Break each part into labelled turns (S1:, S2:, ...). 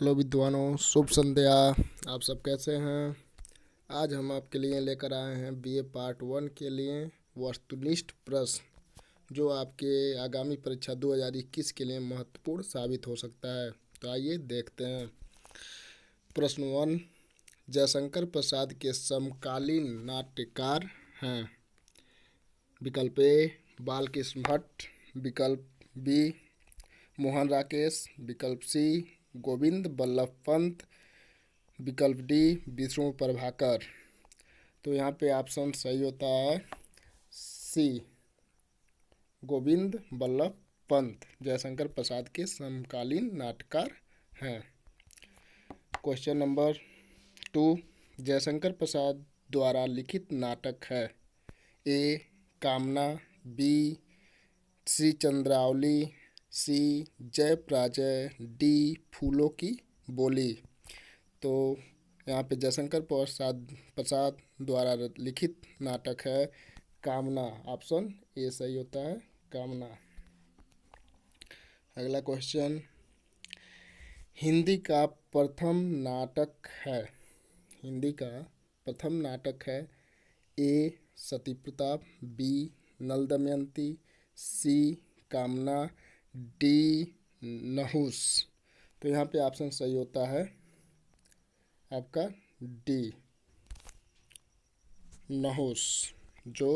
S1: Hello विद्वानों, शुभ संध्या। आप सब कैसे हैं? आज हम आपके लिए लेकर आए हैं बीए पार्ट 1 के लिए वस्तुनिष्ठ प्रश्न जो आपके आगामी परीक्षा 2021 के लिए महत्वपूर्ण साबित हो सकता है। तो आइए देखते हैं। प्रश्न 1, जयशंकर प्रसाद के समकालीन नाट्यकार हैं। विकल्प ए बालकृष्ण भट्ट, विकल्प बी मोहन राकेश, विकल्प सी गोविंद बल्लभ पंत, विकल्प डी विष्णु प्रभाकर। तो यहाँ पे ऑप्शन सही होता है सी गोविंद बल्लभ पंत जयशंकर प्रसाद के समकालीन नाटककार हैं। क्वेश्चन नंबर 2, जयशंकर प्रसाद द्वारा लिखित नाटक है। ए कामना, बी श्री चंद्रावली, सी जय पराजय, डी फूलों की बोली। तो यहाँ पे जयशंकर प्रसाद द्वारा लिखित नाटक है कामना। ऑप्शन ए सही होता है, कामना। अगला क्वेश्चन, हिंदी का प्रथम नाटक है। हिंदी का प्रथम नाटक है। ए सती प्रताप, बी नल दमयंती, सी कामना, डी नहुस। तो यहाँ पे ऑप्शन सही होता है आपका डी नहुस, जो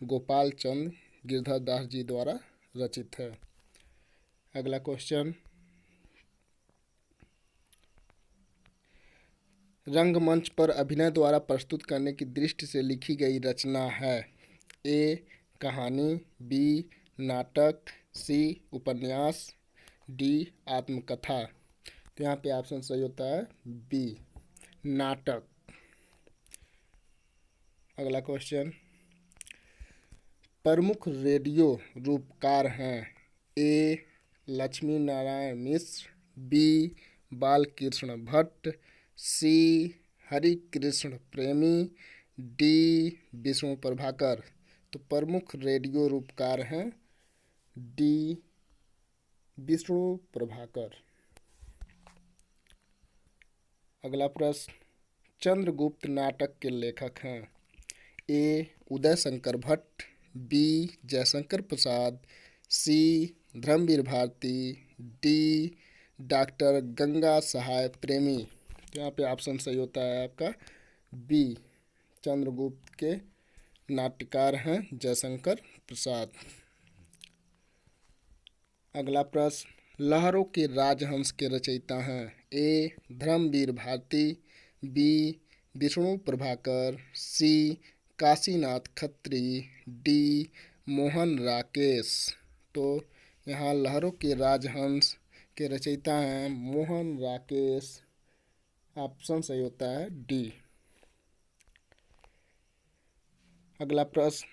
S1: गोपाल चंद गिरधर दास जी द्वारा रचित है। अगला क्वेश्चन, रंगमंच पर अभिनय द्वारा प्रस्तुत करने की दृष्टि से लिखी गई रचना है। ए कहानी, बी नाटक, सी उपन्यास, डी आत्मकथा। तो यहाँ पे ऑप्शन सही होता है बी नाटक। अगला क्वेश्चन, प्रमुख रेडियो रूपकार हैं। ए लक्ष्मी नारायण मिश्र, बी बालकृष्ण भट्ट, सी हरिकृष्ण प्रेमी, डी विष्णु प्रभाकर। तो प्रमुख रेडियो रूपकार हैं डी विष्णु प्रभाकर। अगला प्रश्न, चंद्रगुप्त नाटक के लेखक हैं। ए उदय शंकर भट्ट, बी जयशंकर प्रसाद, सी धर्मवीर भारती, डी डॉक्टर गंगा सहाय प्रेमी। तो यहाँ पे ऑप्शन सही होता है आपका बी चंद्रगुप्त के नाट्यकार हैं जयशंकर प्रसाद। अगला प्रश्न, लहरों के राजहंस के रचयिता हैं। ए धर्मवीर भारती, बी विष्णु प्रभाकर, सी काशीनाथ खत्री, डी मोहन राकेश। तो यहाँ लहरों के राजहंस के रचयिता हैं मोहन राकेश। ऑप्शन सही होता है डी। अगला प्रश्न,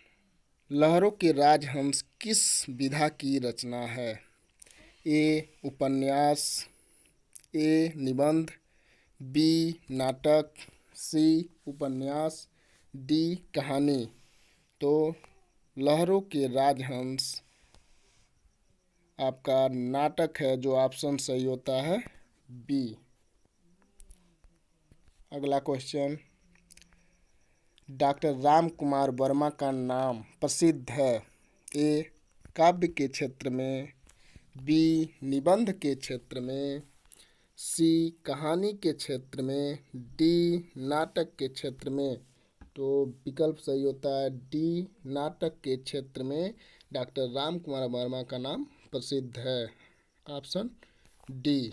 S1: लहरों के राजहंस किस विधा की रचना है। ए उपन्यास, ए निबंध, बी नाटक, सी उपन्यास, डी कहानी। तो लहरों के राजहंस आपका नाटक है, जो ऑप्शन सही होता है बी। अगला क्वेश्चन, डॉक्टर राम कुमार वर्मा का नाम प्रसिद्ध है। ए काव्य के क्षेत्र में, बी निबंध के क्षेत्र में, सी कहानी के क्षेत्र में, डी नाटक के क्षेत्र में। तो विकल्प सही होता है डी नाटक के क्षेत्र में डॉक्टर राम कुमार वर्मा का नाम प्रसिद्ध है। Option D.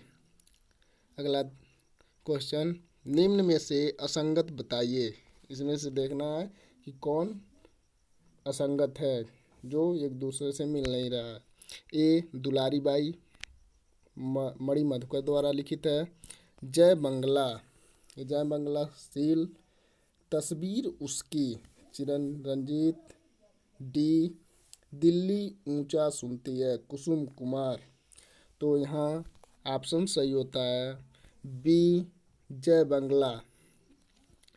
S1: अगला क्वेश्चन, निम्न में से असंगत बताइए। इसमें से देखना है कि कौन असंगत है, जो एक दूसरे से मिल नहीं रहा है। ए दुलारी बाई मणि मधुकर द्वारा लिखित है। जय बंगला, जय बंगला सील, तस्वीर उसकी चिरंजीत, डी दिल्ली ऊंचा सुनती है कुसुम कुमार। तो यहाँ ऑप्शन सही होता है बी जय बंगला।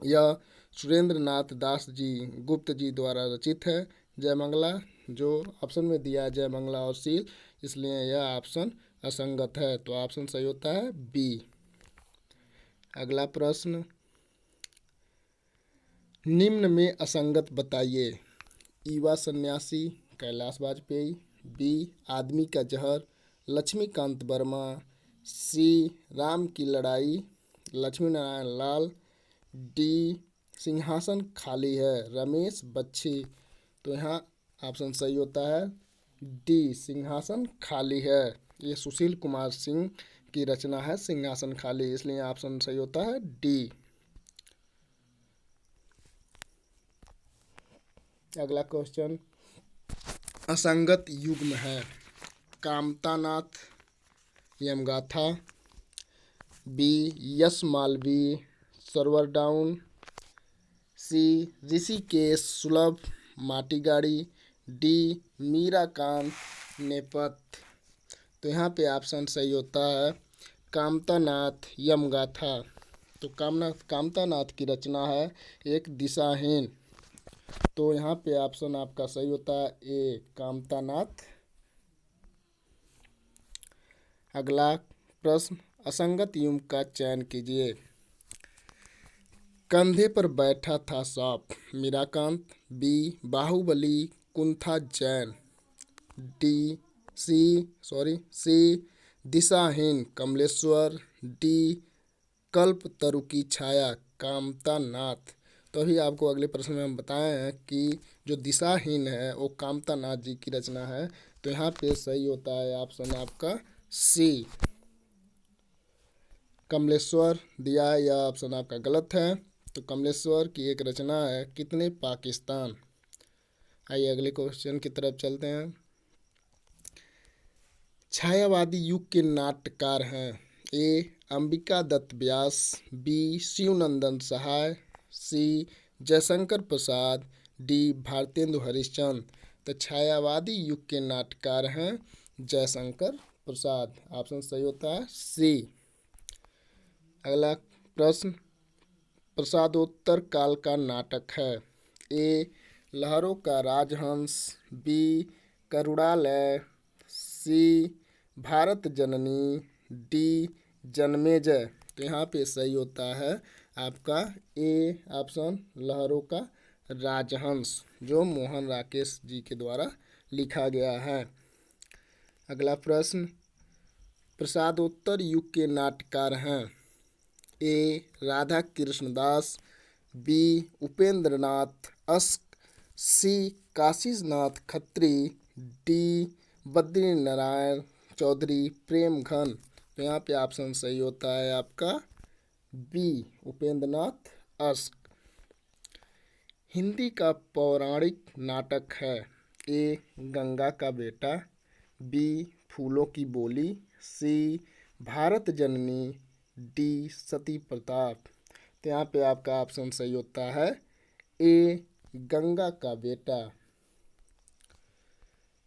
S1: यह सुरेंद्र नाथ दास जी गुप्त जी द्वारा रचित है जय बंगला, जो ऑप्शन में दिया है जय बंगला और सील, इसलिए यह ऑप्शन असंगत है। तो ऑप्शन सही होता है बी। अगला प्रश्न, निम्न में असंगत बताइए। ईवा सन्यासी, कैलाश वाजपेयी, बी आदमी का जहर, लक्ष्मीकांत वर्मा, सी राम की लड़ाई, लक्ष्मी नारायण लाल, डी सिंहासन खाली है, रमेश बख्शी। तो यहाँ ऑप्शन सही होता है डी, सिंहासन खाली है। ये सुशील कुमार सिंह की रचना है सिंहासन खाली, इसलिए ऑप्शन सही होता है डी। अगला क्वेश्चन, असंगत युग्म है। कामतानाथ यमगाथा, बी यश मालवी सर्वर डाउन, सी ऋषिकेश सुलभ माटीगाड़ी, डी मीराकांत नेपथ्य। तो यहाँ पे ऑप्शन सही होता है कामतानाथ यमगाथा। तो कामतानाथ की रचना है एक दिशाहीन। तो यहाँ पे ऑप्शन आपका सही होता है ए, कामतानाथ। अगला प्रश्न, असंगत युग्म का चयन कीजिए। कंधे पर बैठा था सांप, मीराकांत, बी बाहुबली कुंथा जैन, सी दिशाहीन कमलेश्वर, डी कल्पतरु की छाया कामतानाथ। तो अभी आपको अगले प्रश्न में हम बताए हैं कि जो दिशाहीन है वो कामतानाथ जी की रचना है। तो यहाँ पे सही होता है ऑप्शन आपका सी, कमलेश्वर दिया है, यह ऑप्शन आपका गलत है। तो कमलेश्वर की एक रचना है कितने पाकिस्तान। आइए अगले क्वेश्चन की तरफ चलते हैं। छायावादी युग के नाट्यकार हैं। ए अंबिका दत्त व्यास, बी शिवनंदन सहाय, सी जयशंकर प्रसाद, डी भारतेंदु हरिश्चंद्र। तो छायावादी युग के नाट्यकार हैं जयशंकर प्रसाद, ऑप्शन सही होता है सी। अगला प्रश्न, प्रसादोत्तर काल का नाटक है। ए लहरों का राजहंस, बी करुणालय, सी भारत जननी, डी जन्मेजय। तो यहाँ पे सही होता है आपका ए ऑप्शन, लहरों का राजहंस, जो मोहन राकेश जी के द्वारा लिखा गया है। अगला प्रश्न, प्रसादोत्तर युग के नाटककार हैं। ए राधा कृष्णदास, बी उपेंद्रनाथ अश्क, सी काशीनाथ खत्री, डी बद्री नारायण चौधरी प्रेम घन। तो यहाँ पे ऑप्शन सही होता है आपका बी, उपेंद्रनाथ अश्क। हिंदी का पौराणिक नाटक है। ए गंगा का बेटा, बी फूलों की बोली, सी भारत जननी, डी सती प्रताप। तो यहाँ पे आपका ऑप्शन सही होता है ए, गंगा का बेटा।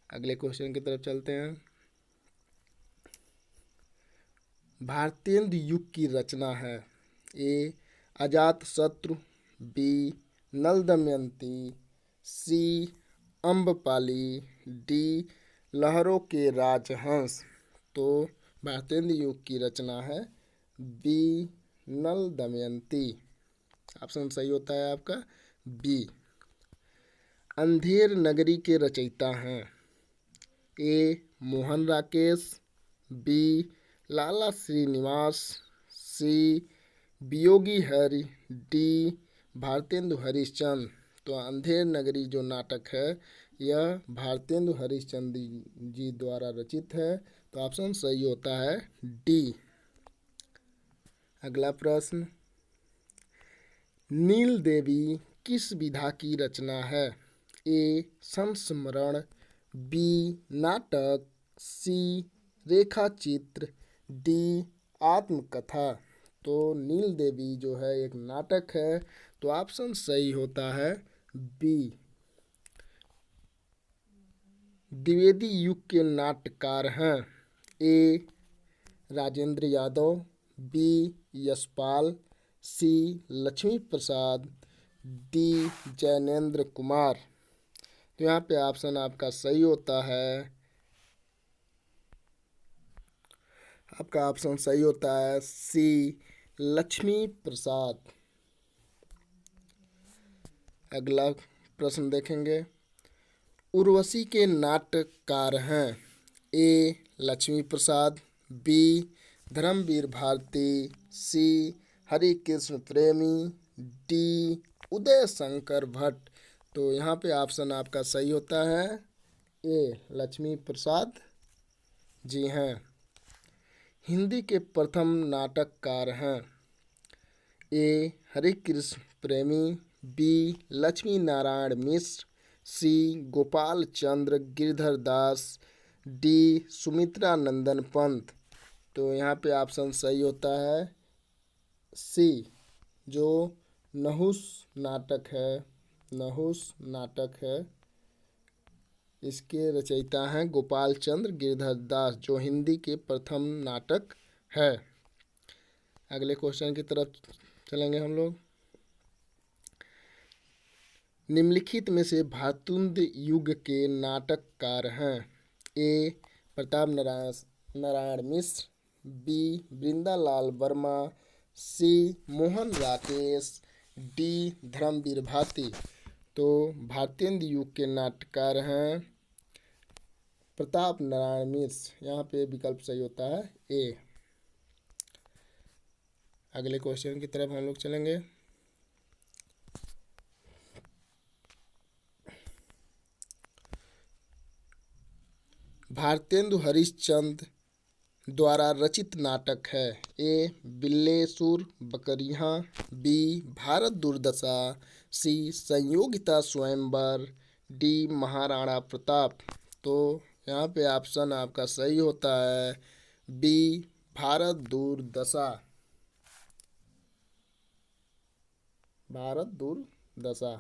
S1: अगले क्वेश्चन की तरफ चलते हैं। भारतेंदु युग की रचना है। A Ajatashatru, B Nal Damayanti, C Ambapali, D लहरों के राजहंस। तो भारतेंदु युग की रचना है बी नल दमयंती, ऑप्शन सही होता है आपका बी। अंधेर नगरी के रचयिता हैं। ए मोहन राकेश, बी लाला श्रीनिवास, सी वियोगी हरि, डी भारतेंदु हरिश्चंद्र। तो अंधेर नगरी जो नाटक है यह भारतेंदु हरिश्चंद्र जी द्वारा रचित है। तो ऑप्शन सही होता है डी। अगला प्रश्न, नील देवी किस विधा की रचना है। ए संस्मरण, बी नाटक, सी रेखा चित्र, डी आत्मकथा। तो नील देवी जो है एक नाटक है। तो ऑप्शन सही होता है बी, द्विवेदी युग के नाट्यकार हैं। ए राजेंद्र यादव, बी यशपाल, सी लक्ष्मी प्रसाद, डी जैनेन्द्र कुमार। तो यहाँ पे ऑप्शन आपका सही होता है, आपका ऑप्शन सही होता है सी लक्ष्मी प्रसाद। अगला प्रश्न देखेंगे। उर्वशी के नाटककार हैं। ए लक्ष्मी प्रसाद, बी धर्मवीर भारती, सी हरिकृष्ण प्रेमी, डी उदय शंकर भट्ट। तो यहाँ पे ऑप्शन आपका सही होता है ए लक्ष्मी प्रसाद जी हैं। हिंदी के प्रथम नाटककार हैं। ए हरिकृष्ण प्रेमी, बी लक्ष्मी नारायण मिश्र, सी गोपाल चंद्र गिरधर दास, डी सुमित्रा नंदन पंत। तो यहाँ पे ऑप्शन सही होता है सी, जो नहुस नाटक है, नहुस नाटक है, इसके रचयिता हैं गोपाल चंद्र गिरधर दास, जो हिंदी के प्रथम नाटक है। अगले क्वेश्चन की तरफ चलेंगे हम लोग। निम्नलिखित में से भारतुंद युग के नाटककार हैं। ए प्रताप नारायण मिश्र, बी वृंदालाल वर्मा, सी मोहन राकेश, डी धर्मवीर भारती। तो भारतेंदु युग के नाटककार हैं प्रताप नारायण मिश्र। यहाँ पे विकल्प सही होता है ए। अगले क्वेश्चन की तरफ हम लोग चलेंगे। भारतेंदु हरिश्चंद्र द्वारा रचित नाटक है। ए बिल्लेसुर बकरियाँ, बी भारत दुर्दशा, सी संयोगिता स्वयंवर, डी महाराणा प्रताप। तो यहाँ पे ऑप्शन आपका सही होता है बी भारत दुर्दशा, भारत दुर्दशा।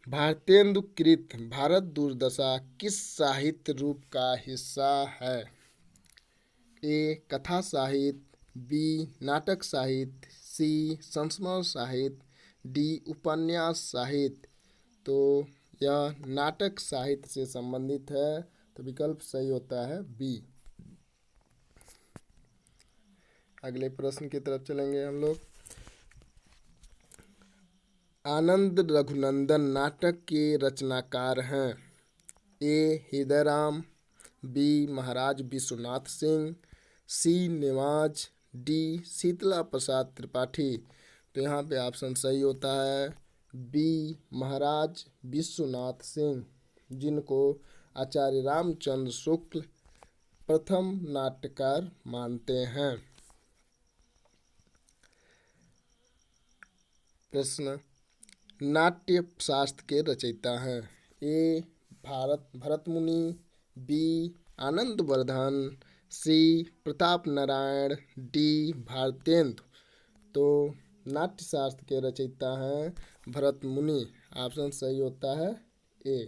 S1: भारतेंदु कृत भारत दुर्दशा किस साहित्य रूप का हिस्सा है। ए कथा साहित्य, बी नाटक साहित्य, सी संस्मरण साहित्य, डी उपन्यास साहित्य। तो यह नाटक साहित्य से संबंधित है, तो विकल्प सही होता है बी। अगले प्रश्न की तरफ चलेंगे हम लोग। आनंद रघुनंदन नाटक के रचनाकार हैं। ए हृदयराम, बी महाराज विश्वनाथ सिंह, सी नेवाज, डी शीतला प्रसाद त्रिपाठी। तो यहाँ पे ऑप्शन सही होता है बी महाराज विश्वनाथ सिंह, जिनको आचार्य रामचंद्र शुक्ल प्रथम नाट्यकार मानते हैं। प्रश्न। नाट्य शास्त्र के रचयिता हैं। ए भरत मुनि, बी आनंदवर्धन, सी प्रताप नारायण, डी भारतेंदु। तो नाट्य शास्त्र के रचयिता हैं भरत मुनि। ऑप्शन सही होता है ए।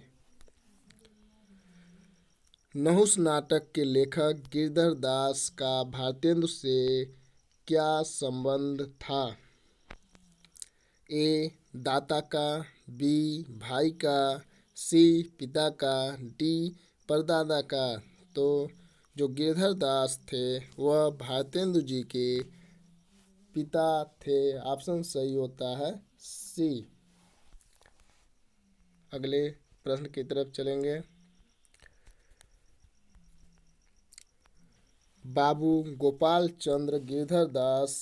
S1: नहुस नाटक के लेखक गिरधर दास का भारतेंदु से क्या संबंध था। ए दाता का, बी भाई का, सी पिता का, डी परदादा का। तो जो गिरधर दास थे वह भारतेंदु जी के पिता थे। ऑप्शन सही होता है सी। अगले प्रश्न की तरफ चलेंगे। बाबू गोपाल चंद्र गिरधर दास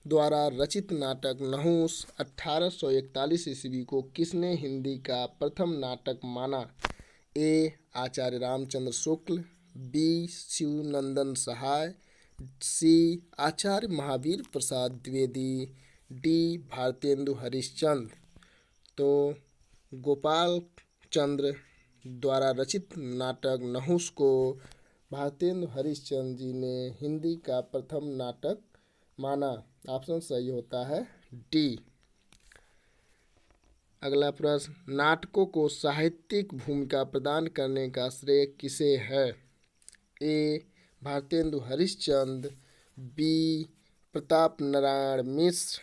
S1: द्वारा रचित नाटक नहुस 1841 ईस्वी को किसने हिंदी का प्रथम नाटक माना। ए आचार्य रामचंद्र शुक्ल, बी शिवनंदन सहाय, सी आचार्य महावीर प्रसाद द्विवेदी, डी भारतेंदु हरिश्चंद्र। तो गोपाल चंद्र द्वारा रचित नाटक नहुस को भारतेंदु हरिश्चंद्र जी ने हिंदी का प्रथम नाटक माना। ऑप्शन सही होता है डी। अगला प्रश्न। नाटकों को साहित्यिक भूमिका प्रदान करने का श्रेय किसे है। ए भारतेंदु हरिश्चंद्र, बी प्रताप नारायण मिश्र,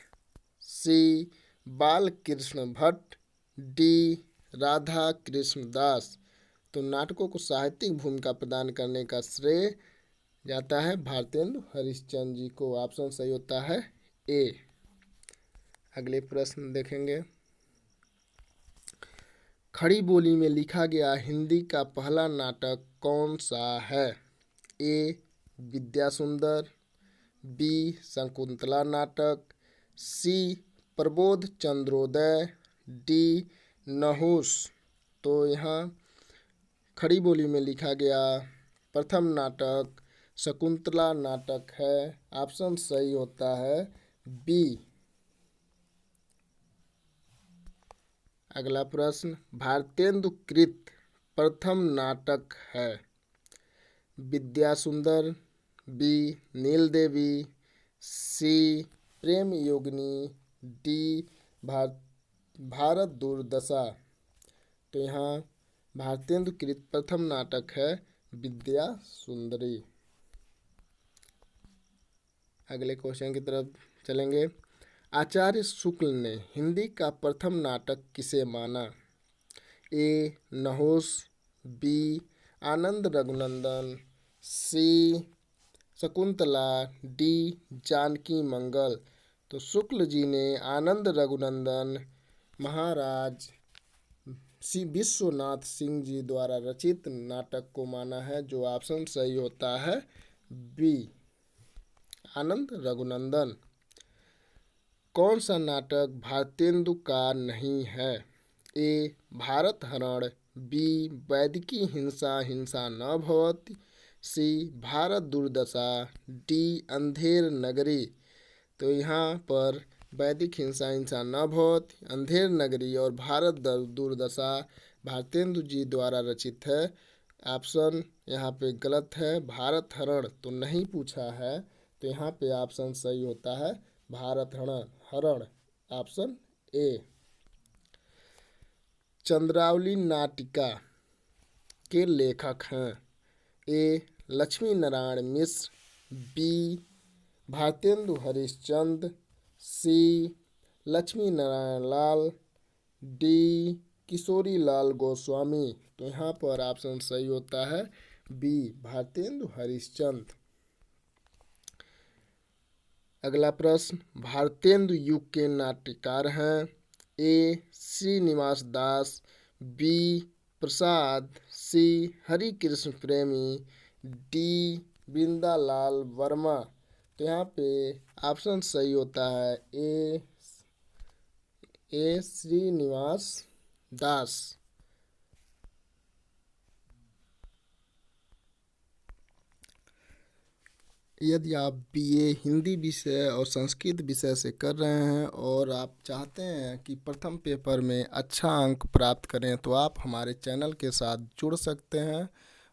S1: सी बालकृष्ण भट्ट, डी राधा कृष्ण दास। तो नाटकों को साहित्यिक भूमिका प्रदान करने का श्रेय जाता है भारतेंदु हरिश्चंद्र जी को। ऑप्शन सही होता है ए। अगले प्रश्न देखेंगे। खड़ी बोली में लिखा गया हिंदी का पहला नाटक कौन सा है? ए विद्या सुंदर, बी शकुंतला नाटक, सी प्रबोध चंद्रोदय, डी नहुस। तो यहाँ खड़ी बोली में लिखा गया प्रथम नाटक शकुंतला नाटक है। ऑप्शन सही होता है बी। अगला प्रश्न, भारतेंदु कृत प्रथम नाटक है? विद्या सुंदर, बी नील देवी, सी प्रेम योगिनी, डी भारत दुर्दशा। तो यहाँ भारतेंदु कृत प्रथम नाटक है विद्या सुंदरी। अगले क्वेश्चन की तरफ चलेंगे। आचार्य शुक्ल ने हिंदी का प्रथम नाटक किसे माना? ए नहुस, बी आनंद रघुनंदन, सी शकुंतला, डी जानकी मंगल। तो शुक्ल जी ने आनंद रघुनंदन महाराज सी विश्वनाथ सिंह जी द्वारा रचित नाटक को माना है, जो ऑप्शन सही होता है बी आनंद रघुनंदन। कौन सा नाटक भारतेंदु का नहीं है? ए भारत हरण, बी वैदिकी हिंसा हिंसा न भवति, सी भारत दुर्दशा, डी अंधेर नगरी। तो यहाँ पर वैदिक हिंसा हिंसा न भवति, अंधेर नगरी और भारत दुर्दशा भारतेंदु जी द्वारा रचित है। ऑप्शन यहाँ पे गलत है, भारत हरण तो नहीं पूछा है, तो यहाँ पे ऑप्शन सही होता है भारत हरण। Option A. चंद्रावली नाटिका के लेखक हैं? ए लक्ष्मी नारायण मिश्र, बी भारतेंदु हरिश्चंद्र, सी लक्ष्मी नारायण लाल, डी किशोरी लाल गोस्वामी। तो यहाँ पर ऑप्शन सही होता है बी भारतेंदु हरिश्चंद्र। अगला प्रश्न, भारतेंदु युग के नाट्यकार हैं? ए श्रीनिवास दास, बी प्रसाद, सी हरि कृष्ण प्रेमी, डी बिंदालाल वर्मा। तो यहाँ पे ऑप्शन सही होता है ए श्रीनिवास दास। यदि आप बीए हिंदी विषय और संस्कृत विषय से कर रहे हैं और आप चाहते हैं कि प्रथम पेपर में अच्छा अंक प्राप्त करें, तो आप हमारे चैनल के साथ जुड़ सकते हैं।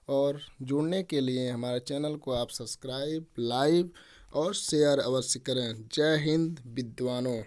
S1: और जुड़ने के लिए हमारे चैनल को आप सब्सक्राइब, लाइक और शेयर अवश्य करें। जय हिंद विद्वानों।